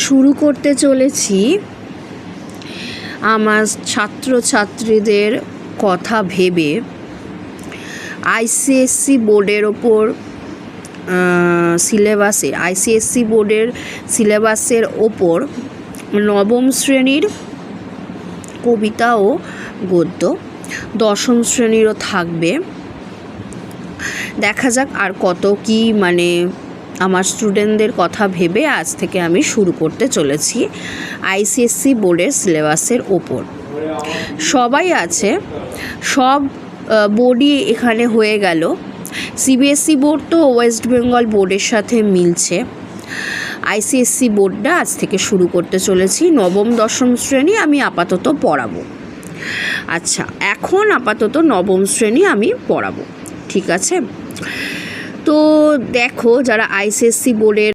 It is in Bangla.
শুরু করতে চলেছি আমার ছাত্রছাত্রীদের কথা ভেবে আইসিএসসি বোর্ডের ওপর আইসিএসসি বোর্ডের সিলেবাসের ওপর নবম শ্রেণীর কবিতা ও গদ্য, দশম শ্রেণীরও থাকবে। দেখা যাক আর কত কি আমার স্টুডেন্টদের কথা ভেবে আজ থেকে আমি শুরু করতে চলেছি আইসিএসসি বোর্ডের সিলেবাসের ওপর। সবাই আছে, সব বোর্ডই এখানে হয়ে গেল। সিবিএসসি বোর্ড তো ওয়েস্ট বেঙ্গল বোর্ডের সাথে মিলছে। আইসিএসসি বোর্ডটা আজ থেকে শুরু করতে চলেছি। নবম দশম শ্রেণী আমি আপাতত পড়াবো। আচ্ছা, এখন আপাতত নবম শ্রেণী আমি পড়াবো, ঠিক আছে? তো দেখো, যারা আইসিএসসি বোর্ডের